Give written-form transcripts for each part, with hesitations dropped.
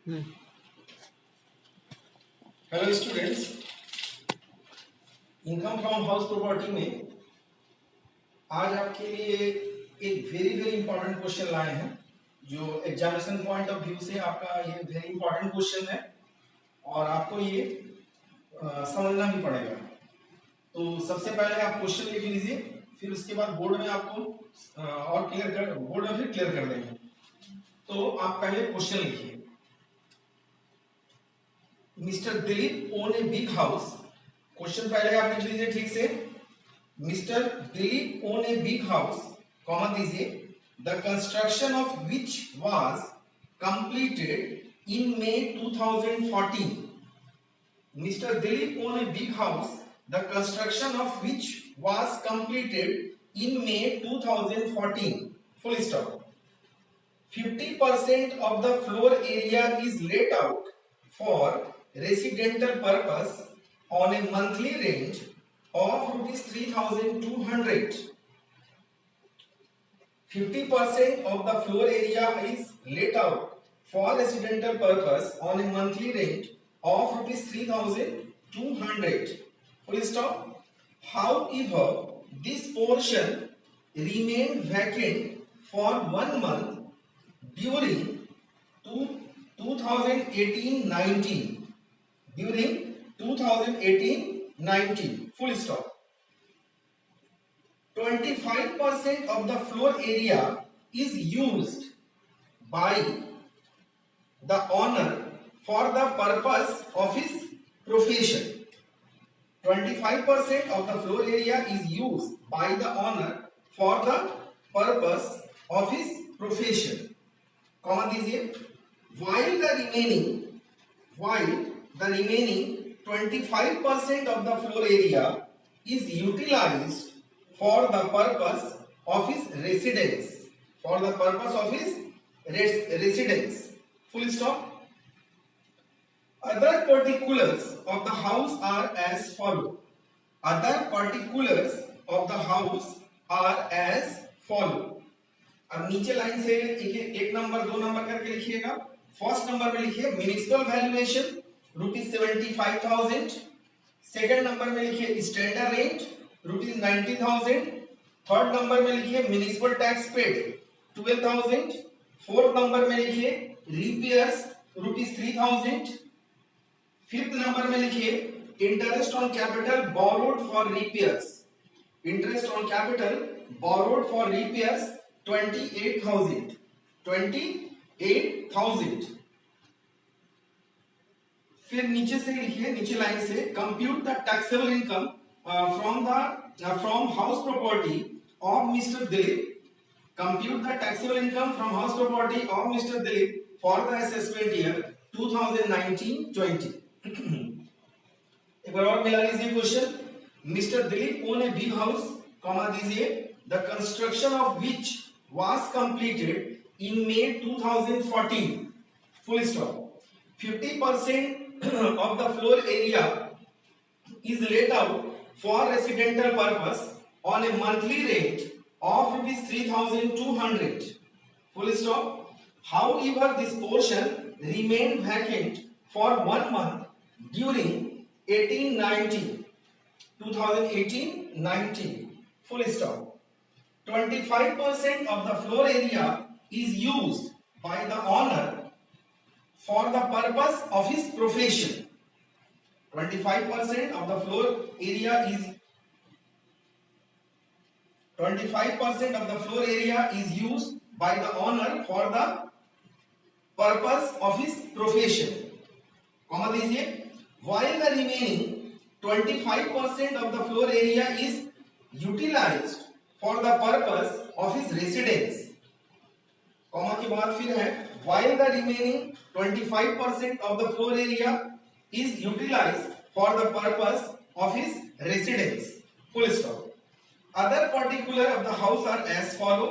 Hello students, income from house property में आज आपके लिए एक वेरी इंपॉर्टेंट क्वेश्चन लाए हैं जो एग्जामिनेशन पॉइंट ऑफ व्यू से आपका ये वेरी इंपॉर्टेंट क्वेश्चन है और आपको ये समझना भी पड़ेगा। तो सबसे पहले आप क्वेश्चन लिख लीजिए, फिर उसके बाद बोर्ड में आपको और बोर्ड में फिर क्लियर कर देंगे। तो आप पहले क्वेश्चन लिखिए। Mr Dilip own a big house. Question पहले आप लिख लीजिए ठीक से। Mr Dilip own a big house, comma दीजिए, the construction of which was completed in May 2014। Mr Dilip own a big house, the construction of which was completed in May 2014, full stop. 50% of the floor area is let out for residential purpose on a monthly range of rupees 3,200. 50% of the floor area is let out for residential purpose on a monthly range of rupees 3,200. Full stop. However, this portion remained vacant for 1 month during 2018-19. During 2018-19. Full stop. 25% of the floor area is used by the owner for the purpose of his profession. 25% of the floor area is used by the owner for the purpose of his profession. Comma दीजिए। while the remaining 25% of the floor area is utilized for the purpose of his residence. For the purpose of his residence. Full stop. Other particulars of the house are as follow. Other particulars of the house are as follow. अब नीचे line से एक number 2 number करके लिखिएगा। First number में लिखिए municipal valuation ₹75,000। Second number में लिखिए स्टैंडर्ड रेंट ₹90,000। थर्ड नंबर में लिखिए municipal tax paid 12,000। Fourth number में लिखिए रिपेयर्स ₹3,000। फिफ्थ नंबर में लिखिए interest on capital borrowed for repairs. Interest on capital borrowed for repairs 28,000। 28,000। फिर नीचे से लिखिए, नीचे लाइन से compute the taxable income from house property of mister Dilip. Compute the taxable income from house property of mister Dilip for the assessment year 2019-20। एक बार और मिला लीजिए question. Mister Dilip own a big house, comma दीजिए, the construction of which was completed in May 2014. Full stop. 50% of the floor area is let out for residential purpose on a monthly rate of ₹3,200. Full stop. However, this portion remained vacant for 1 month during 2018-19. Full stop. 25% of the floor area is used by the owner for the purpose of his profession. 25% of the floor area is 25% of the floor area is used by the owner for the purpose of his profession. Comma दीजिए। while the remaining 25% of the floor area is utilized for the purpose of his residence. Comma के बाद फिर है while the remaining 25% of the floor area is utilized for the purpose of his residence. Full stop. Other particular of the house are as follow.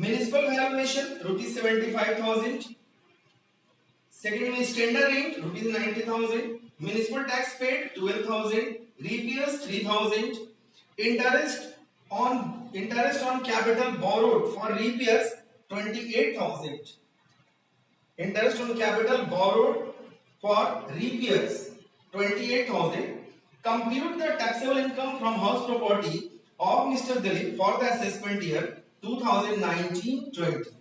Municipal valuation ₹75,000. Second is standard rent ₹90,000. Municipal tax paid 12,000. Repairs 3,000. Interest on capital borrowed for repairs 28,000. Interest on capital borrowed for repairs 28,000. Compute the taxable income from house property of Mr. Dilip for the assessment year 2019-20.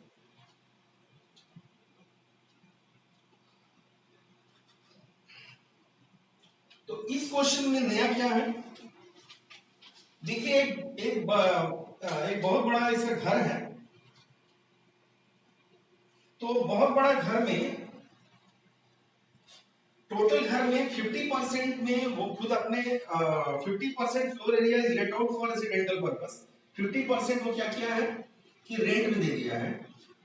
तो इस question में नया क्या है, देखिए एक बहुत बड़ा इसका घर है। तो बहुत बड़ा घर में टोटल घर में 50% में वो खुद अपने 50% floor area is let out for residential purpose, 50% वो क्या किया है कि रेंट में दे दिया है,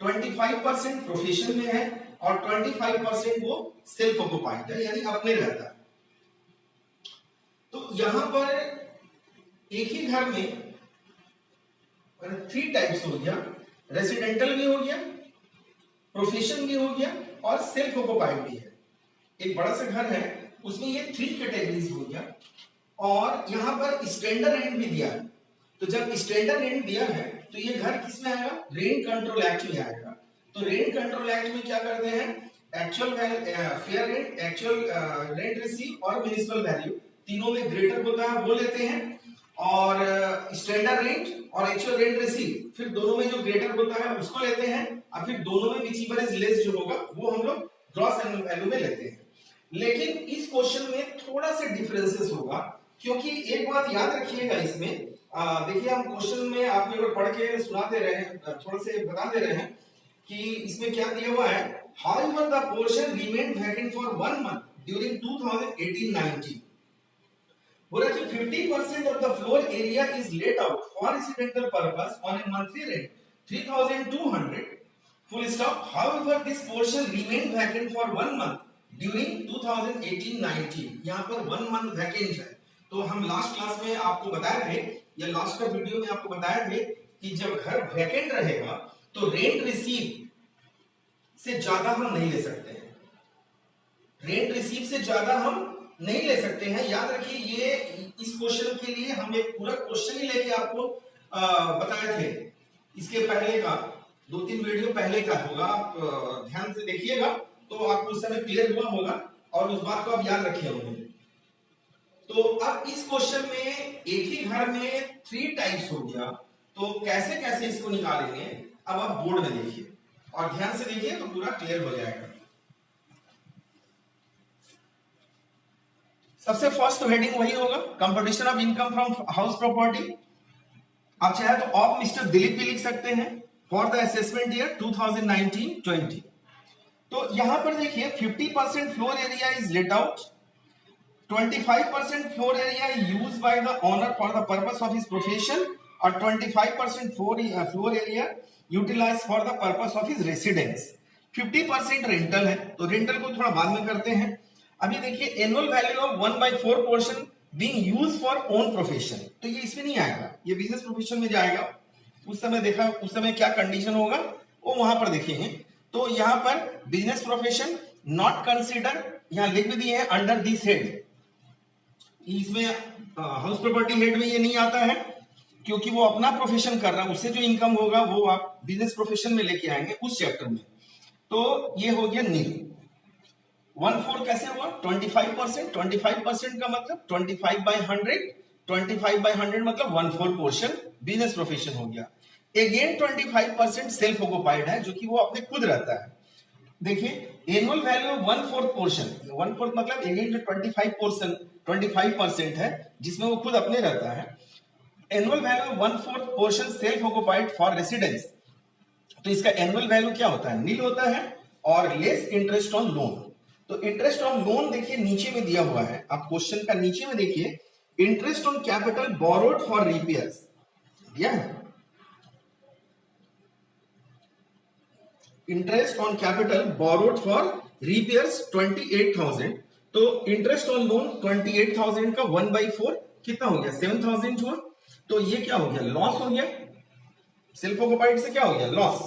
25% प्रोफेशन में है और 25% वो सेल्फ ऑक्युपाइड है यानी अपने रहता है। तो यहां पर एक ही घर में 3 टाइप्स हो गया, रेजिडेंटल भी हो गया, प्रोफेशन भी हो गया और सेल्फ ऑक्युपाइड भी है। एक बड़ा सा घर है उसमें ये 3 कैटेगरीज हो गया और यहां पर स्टैंडर्ड रेंट भी दिया है। तो जब स्टैंडर्ड रेंट दिया है तो ये घर किस में आएगा, रेंट कंट्रोल एक्ट में आएगा। तो रेंट कंट्रोल एक्ट में क्या करते हैं, actual fair rent, actual rent receive और म्युनिसिपल वैल्यू तीनों में ग्रेटर होता है वो लेते हैं, और स्टैंडर्ड रेंट और एक्चुअल रेंट रिसीव फिर दोनों में जो ग्रेटर होता है उसको लेते हैं, और फिर दोनों में विच एवर इज लेस जो होगा वो हम लोग ग्रॉस एनुअल वैल्यू में लेते हैं। लेकिन इस क्वेश्चन में थोड़ा सा डिफरेंसेस होगा, क्योंकि एक बात याद रखिएगा इसमें, देखिए हम क्वेश्चन में आपने अगर पढ़ के सुना दे रहे हैं, थोड़ा से बता दे रहे हैं कि इसमें क्या दिया हुआ है, however the portion remained vacant for 1 month during 2018-19, बोला कि 50% of the floor area is let out for residential purpose on a monthly rent 3,200 full stop. However, this portion remained vacant for 1 month during 2018-19. यहाँ पर 1 month vacant है। तो हम last class में आपको बताए थे या लास्ट का वीडियो में आपको बताए थे कि जब घर वैकेंट रहेगा तो रेंट रिसीव से ज्यादा हम नहीं ले सकते हैं, रेंट रिसीव से ज्यादा हम नहीं ले सकते हैं। याद रखिए ये इस क्वेश्चन के लिए हम एक पूरा क्वेश्चन ही लेके आपको बताए थे, इसके पहले का 2-3 वीडियो पहले का होगा, आप ध्यान से देखिएगा तो आपको उस समय क्लियर हुआ होगा और उस बात को आप याद रखे होंगे। तो अब इस क्वेश्चन में एक ही घर में 3 टाइप्स हो गया, तो कैसे कैसे इसको निकालेंगे अब आप बोर्ड में देखिए और ध्यान से देखिए तो पूरा क्लियर हो जाएगा। सबसे फर्स्ट तो हेडिंग वही होगा, competition of income from house property. आप चाहे तो ऑफ मिस्टर दिलीप भी लिख सकते हैं फॉर द असेसमेंट ईयर 2019-20। तो यहां पर देखिए 50% floor area is let out, 25% floor area is used by the owner for the purpose of his profession और 25% floor area utilise for the purpose of his residence. 50% rental है, तो rental को थोड़ा बाद में करते हैं। अभी देखिए annual value of 1/4 portion being used for own profession, तो ये इसमें नहीं आएगा, ये बिजनेस प्रोफेशन में जाएगा। उस समय देखा उस समय क्या कंडीशन होगा वो वहां पर देखेंगे। तो यहां पर बिजनेस प्रोफेशन नॉट कंसीडर यहां लिख भी दिए हैं अंडर दिस हेड, इसमें हाउस प्रॉपर्टी हेड में ये नहीं आता है क्योंकि वो अपना प्रोफेशन कर रहा है, उससे जो इनकम होगा वो आप बिजनेस प्रोफेशन में लेके आएंगे उस चैप्टर में। तो ये हो गया नील। 1/4 कैसे हुआ, 25%, 25% का मतलब 25/100, 25/100 मतलब 1/4 पोर्शन बिजनेस प्रोफेशन हो गया। अगेन 25% सेल्फ ऑक्युपाइड है जो कि वो अपने खुद रहता है। देखिए एनुअल वैल्यू ऑफ 1/4 पोर्शन, 1/4 मतलब अगेन जो 25% है जिसमें वो खुद अपने रहता है। Annual value of 1/4 portion self occupied for residence, तो इसका एनुअल वैल्यू क्या होता है, नील होता है और लेस इंटरेस्ट ऑन लोन। तो इंटरेस्ट ऑन लोन देखिए नीचे में दिया हुआ है, आप क्वेश्चन का नीचे में देखिए interest on capital borrowed for repairs दिया है, interest on capital borrowed for repairs 28,000। तो इंटरेस्ट ऑन लोन 28,000 का 1/4 कितना हो गया, 7,000 हुआ। तो ये क्या हो गया, लॉस हो गया, सेल्फ ऑक्युपाइड से क्या हो गया, लॉस।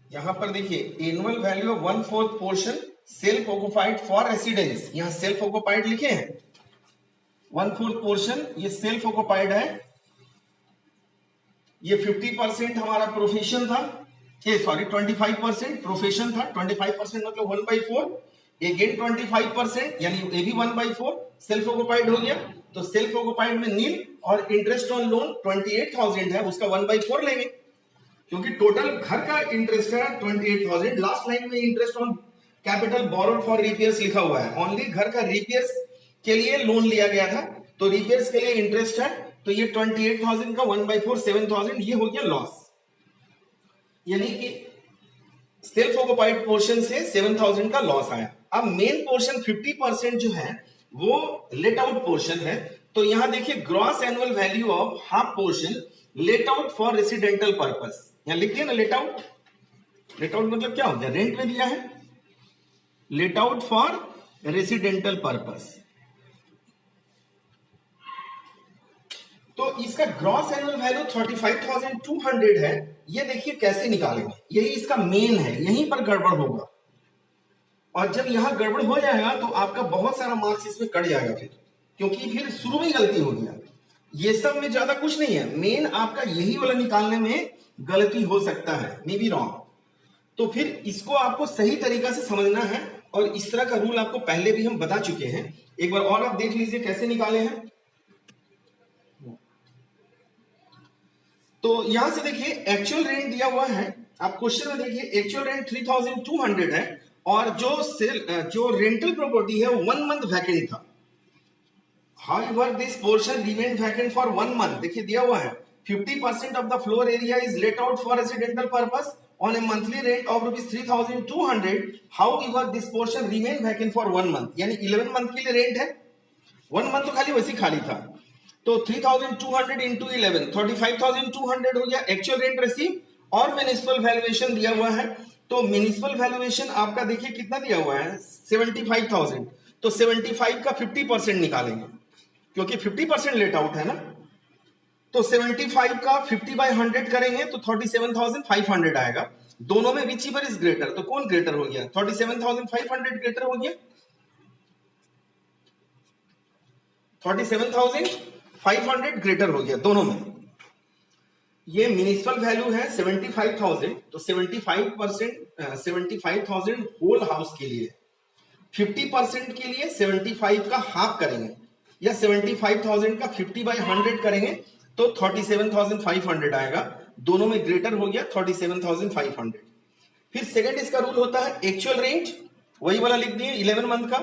यहां पर देखिए annual value of 1/4 portion self occupied for residence, यहां सेल्फ ऑक्युपाइड लिखे हैं, 1/4 पोर्शन ये सेल्फ ऑक्युपाइड है। ये 50% हमारा प्रोफेशन था ये सॉरी 25% प्रोफेशन था, 25% मतलब 1/4, अगेन 25% यानी ये भी 1/4 सेल्फ ऑक्युपाइड हो गया, तो सेल्फ ऑक्युपाइड में नील, और इंटरेस्ट ऑन लोन 28,000 है, उसका 1/4 लेंगे क्योंकि टोटल घर का इंटरेस्ट है 28,000। लास्ट लाइन में interest on capital borrowed for repairs लिखा हुआ है, ओनली घर का रिपेयर्स के लिए लोन लिया गया था, तो रिपेयर्स के लिए इंटरेस्ट है, तो ये 28,000 का 1/4 7,000 ये हो गया लॉस, यानी कि सेल्फ ऑक्युपाइड पोर्शन से 7,000 का लॉस आया। अब मेन पोर्शन 50% जो है वो लेट आउट पोर्शन है, तो यहां देखिए gross annual value of half portion let out for residential purpose, यहां लिख दिया ना लेट आउट। लेट आउट मतलब क्या हो गया, रेंट में दिया है, let out for residential purpose, तो इसका ग्रॉस एनुअल वैल्यू 35,200 है। ये देखिए कैसे निकालेंगे, यही इसका मेन है, यहीं पर गड़बड़ होगा, और जब यहां गड़बड़ हो जाएगा तो आपका बहुत सारा मार्क्स इसमें कट जाएगा फिर, क्योंकि फिर शुरू में गलती हो गया। ये सब में ज्यादा कुछ नहीं है, मेन आपका यही वाला निकालने में गलती हो सकता है, मे बी रॉन्ग, तो फिर इसको आपको सही तरीका से समझना है, और इस तरह का रूल आपको पहले भी हम बता चुके हैं, एक बार और आप देख लीजिए कैसे निकाले हैं। तो यहां से देखिए एक्चुअल रेंट दिया हुआ है, आप क्वेश्चन में देखिए एक्चुअल रेंट 3,200 है, और जो रेंटल प्रॉपर्टी है 1 मंथ वैकेंट था। However, this portion remained vacant for 1 month. देखिए दिया हुआ है 50% of the floor area is let out for residential purpose on a monthly rent of rupees 3,200. However, this portion remained vacant for 1 month. यानी 11 month के लिए rent है, 1 month तो खाली वैसे खाली था, तो 3,200 इंटू 11 35,200 हो गया एक्चुअल रेंट रिसीव, और म्युनिसिपल वैल्यूएशन दिया हुआ है, तो म्युनिसिपल वैल्यूएशन आपका देखिए कितना दिया हुआ है 75,000, तो 75 का 50% निकालेंगे क्योंकि 50% लेट आउट है ना, तो 75 का 50/100 करेंगे तो 37,500 आएगा। दोनों में विच एवर इज ग्रेटर, तो कौन ग्रेटर हो गया, 37,500 ग्रेटर हो गया, 37,500 ग्रेटर हो गया दोनों में। ये म्युनिसिपल वैल्यू है 75,000, तो 75,000 होल हाउस के लिए, 50% के लिए 75 का हाफ करेंगे, या 75,000 का 50/100 करेंगे तो 37,500 आएगा, दोनों में ग्रेटर हो गया 37,500। फिर सेकंड इसका रूल होता है एक्चुअल रेंट, वही वाला लिख दिए 11 मंथ का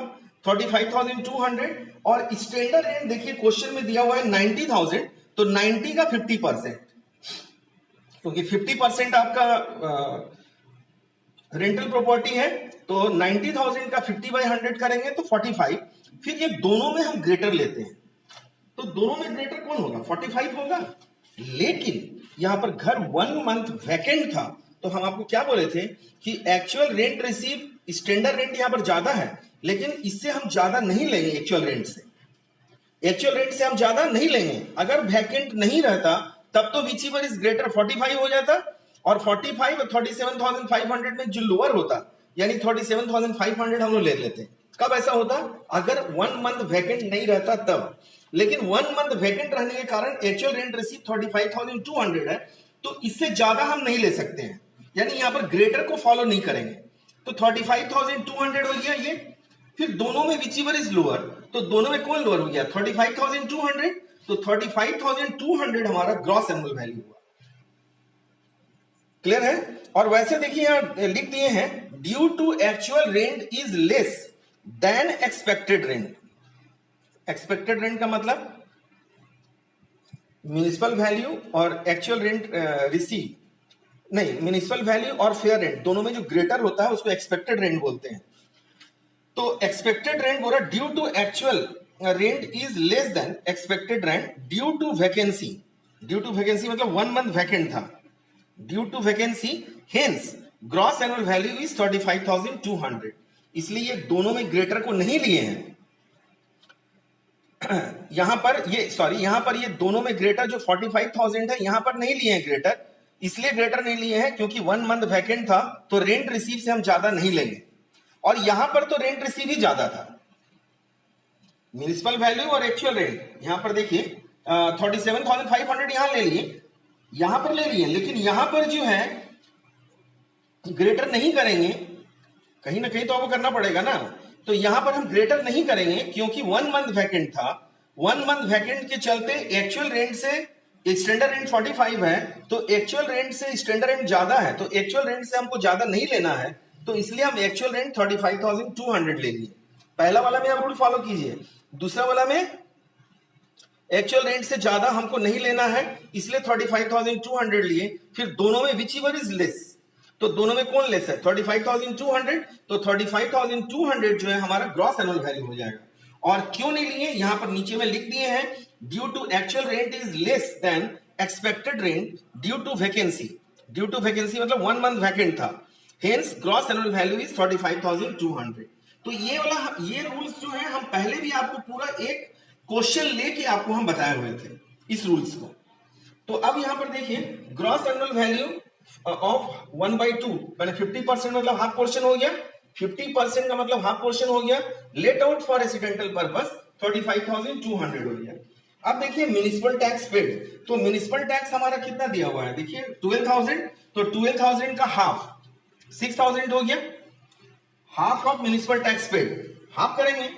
35,200, और स्टैंडर्ड रेंट देखिए क्वेश्चन में दिया हुआ है 90,000, तो 90 का 50%, क्योंकि 50% आपका रेंटल प्रॉपर्टी है, तो 90,000 का 50/100 करेंगे तो 45। फिर ये दोनों में हम ग्रेटर लेते हैं, तो दोनों में ग्रेटर कौन होगा 45 होगा, लेकिन यहां पर घर 1 मंथ वैकेंट था, तो हम आपको क्या बोले थे कि actual rent receive standard rent यहां पर ज्यादा है, लेकिन इससे हम ज्यादा नहीं लेंगे, एक्चुअल रेंट से हम ज्यादा नहीं लेंगे। अगर वैकेंट नहीं रहता तब तो विच एवर इज ग्रेटर 45 हो जाता, और 45 और 37,500 में जो लोअर होता, यानी 37,500 हम लोग ले लेते। कब ऐसा होता, अगर 1 मंथ वैकेंट नहीं रहता तब, लेकिन 1 मंथ वैकेंट रहने के कारण एक्चुअल रेंट रिसीव 35,200 है, तो इससे ज्यादा हम नहीं ले सकते हैं, यानी यहां पर ग्रेटर को फॉलो नहीं करेंगे, तो 35,200 हो गया ये। फिर दोनों में विच एवर इज लोअर, तो दोनों में कौन लोअर हो गया 35,200, तो 35,200 हमारा ग्रॉस एनुअल वैल्यू हुआ। क्लियर है। और वैसे देखिए यहां लिख दिए हैं due to actual rent is less than expected rent. Expected rent का मतलब म्युनिसिपल वैल्यू और एक्चुअल रेंट रिसीव, नहीं म्युनिसिपल वैल्यू और फेयर रेंट दोनों में जो ग्रेटर होता है उसको एक्सपेक्टेड रेंट बोलते हैं। तो एक्सपेक्टेड रेंट बोला due to actual rent is less than expected rent due to vacancy. Due to vacancy मतलब 1 मंथ वैकेंट था, due to vacancy, hence gross annual value is 35,200। इसलिए ये दोनों में ग्रेटर को नहीं लिए हैं। यहां पर ये दोनों में ग्रेटर जो 45,000 है यहां पर नहीं लिए हैं ग्रेटर, इसलिए ग्रेटर नहीं लिए हैं क्योंकि 1 मंथ वैकेंट था, तो रेंट रिसीव से हम ज्यादा नहीं लेंगे, और यहां पर तो रेंट रिसीव ही ज्यादा था। म्युनिसिपल वैल्यू और एक्चुअल रेंट यहां पर देखिए 37,500 यहां ले लिए, यहां पर ले लिए, लेकिन यहां पर जो है ग्रेटर नहीं करेंगे, कहीं ना कहीं तो आपको करना पड़ेगा ना, तो यहां पर हम ग्रेटर नहीं करेंगे क्योंकि 1 मंथ वैकेंट था। 1 मंथ वैकेंट के चलते एक्चुअल रेंट से स्टैंडर्ड रेंट 45 है, तो एक्चुअल रेंट से स्टैंडर्ड रेंट ज्यादा है, तो एक्चुअल रेंट से हमको ज्यादा नहीं लेना है, तो इसलिए हम एक्चुअल रेंट 35,200 ले लिए। पहला वाला में आप रूल फॉलो कीजिए, दूसरा वाला में एक्चुअल रेंट से ज्यादा हमको नहीं लेना है, इसलिए 35,200 लिए। फिर दोनों में विच एवर इज लेस, तो दोनों में कौन लेस है, 35,200, तो 35,200 जो है हमारा ग्रॉस एनुअल वैल्यू हो जाएगा। और क्यों नहीं लिए, यहां पर नीचे में लिख दिए हैं, due to actual rent is less than expected rent due to vacancy. Due to vacancy मतलब 1 मंथ वैकेंट था, hence gross annual value is 35,200। तो ये रूल्स जो है हम पहले भी आपको पूरा एक क्वेश्चन लेके आपको हम बताए हुए थे इस रूल्स को। तो अब यहां पर देखिए, ग्रॉस एनुअल वैल्यू ऑफ 1/2 मैंने 50% मतलब हाफ पोर्शन हो गया, 50% का मतलब हाफ पोर्शन हो गया, let out for residential purpose 35,200 हो गया। अब देखिए म्युनिसिपल टैक्स पेड, तो म्युनिसिपल टैक्स हमारा कितना दिया हुआ है, देखिए 12,000, तो 12,000 का हाफ 6,000 हो गया, half of municipal tax paid, half करेंगे,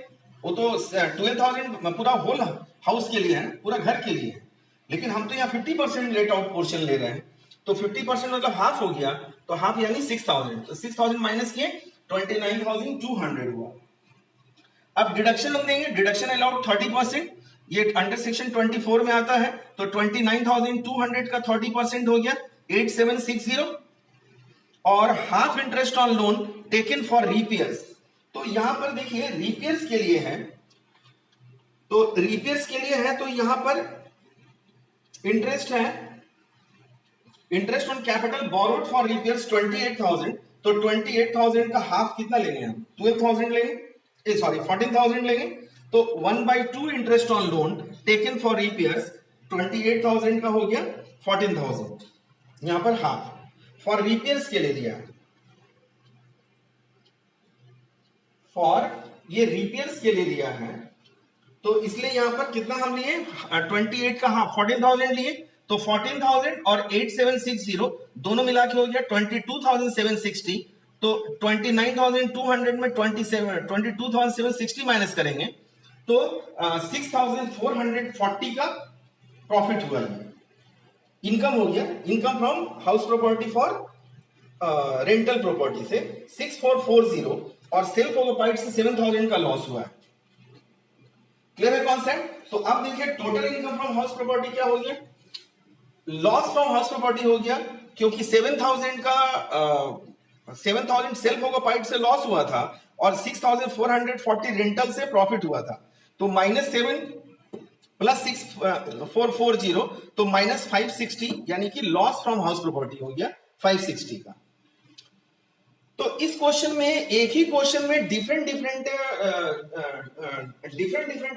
वो तो 12,000 पूरा होल हाउस के लिए है, पूरा घर के लिए है, लेकिन हम तो यहाँ 50% लेट आउट पोर्शन ले रहे हैं, तो 50% मतलब हाफ हो गया, तो हाफ यानी 6,000, तो 6,000 माइनस किए 29,200 हुआ। अब डिडक्शन हम देंगे, डिडक्शन अलाउड 30%, ये अंडर सेक्शन 24 में आता है, तो 29,200 का 30% हो गया 8760, और half interest on loan taken for repairs. तो यहां पर देखिए रिपेयर्स के लिए है, तो रिपेयर्स के लिए है, तो यहां पर इंटरेस्ट है, interest on capital borrowed for repairs 28,000, तो 28,000 का हाफ कितना लेंगे हम, 12,000 लेंगे, सॉरी 14,000 लेंगे, तो 1/2 interest on loan taken for repairs 28,000 का हो गया 14,000, यहां पर हाफ फॉर रिपेयर्स के लिए दिया है, फॉर ये रिपेयर्स के लिए लिया है, तो इसलिए यहां पर कितना हम लिए 28 का हाफ 14,000 लिए, तो 14,000 और 8760 दोनों मिला के हो गया 22,760, तो 29,200 में 22,760 माइनस करेंगे, तो 6,440 का प्रॉफिट हुआ, इनकम हो गया, income from house property for rental property से 6,440, और सेल्फ ऑक्युपाइड से 7,000 का लॉस हुआ है। क्लियर है कॉन्सेप्ट। तो अब देखिए total income from house property क्या हो गया, लॉस फ्रॉम हाउस प्रॉपर्टी हो गया, क्योंकि 7,000 का 7,000 सेल्फ ऑक्युपाइड से लॉस हुआ था और 6,440 रेंटल से प्रॉफिट हुआ था, तो -7 प्लस 6,440, तो -560, यानी कि लॉस फ्रॉम हाउस प्रॉपर्टी हो गया 560 का। तो इस क्वेश्चन में, एक ही क्वेश्चन में डिफरेंट डिफरेंट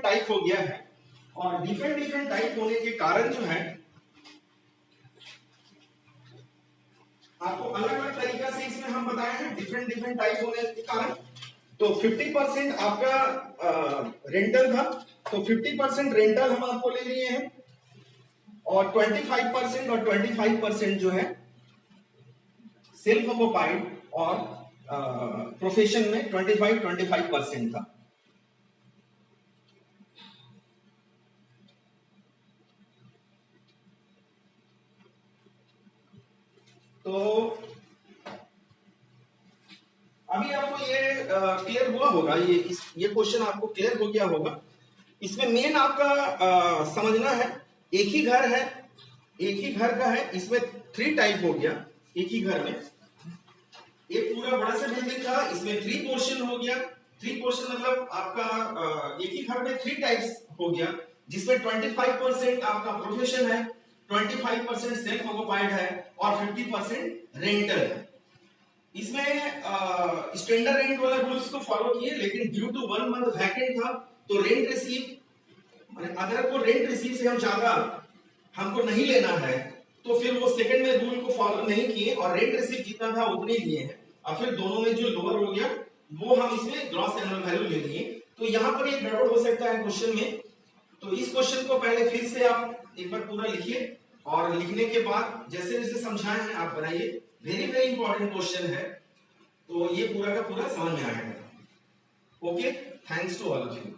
टाइप हो गया है, और डिफरेंट टाइप होने के कारण जो है आपको अलग अलग तरीका से इसमें हम बताए हैं, डिफरेंट टाइप होने के कारण। तो 50% आपका रेंटल था, तो 50% रेंटल हम आपको ले लिए हैं, और 25% और 25% जो है सेल्फ ऑक्युपाइड और प्रोफेशन में 25% था। तो अभी आपको ये क्लियर हुआ होगा, ये क्वेश्चन आपको क्लियर हो गया होगा। इसमें मेन आपका समझना है, एक ही घर है, एक ही घर का है, इसमें 3 टाइप हो गया एक ही घर में, एक पूरा बड़ा सा बिल्डिंग था, इसमें 3 पोर्शन हो गया। 3 पोर्शन मतलब आपका एक ही घर में 3 टाइप्स हो गया, जिसमें 25% आपका प्रोफेशन है, 25% सेल्फ ऑक्युपाइड है, और 50% रेंटल है। इसमें स्टैंडर्ड रेंट वाला रूल्स को फॉलो किए, लेकिन ड्यू टू 1 मंथ वैकेंट था, तो रेंट रिसीव अगर को रेंट रिसीव से हम ज्यादा हमको नहीं लेना है, तो फिर वो सेकंड में रूल को फॉलो नहीं किए, और रेंट रिसीव जितना था उतने लिए हैं, और फिर दोनों में जो लोअर हो गया वो हम इसमें ग्रॉस एनुअल वैल्यू ले लिए। तो यहाँ पर एक गड़बड़ हो सकता है क्वेश्चन में, तो इस क्वेश्चन को पहले फिर से आप एक बार पूरा लिखिए, और लिखने के बाद जैसे जैसे समझाए हैं आप बनाइए। वेरी वेरी इंपॉर्टेंट क्वेश्चन है, तो ये पूरा का पूरा समझ में आएगा। Okay, thanks to all of you.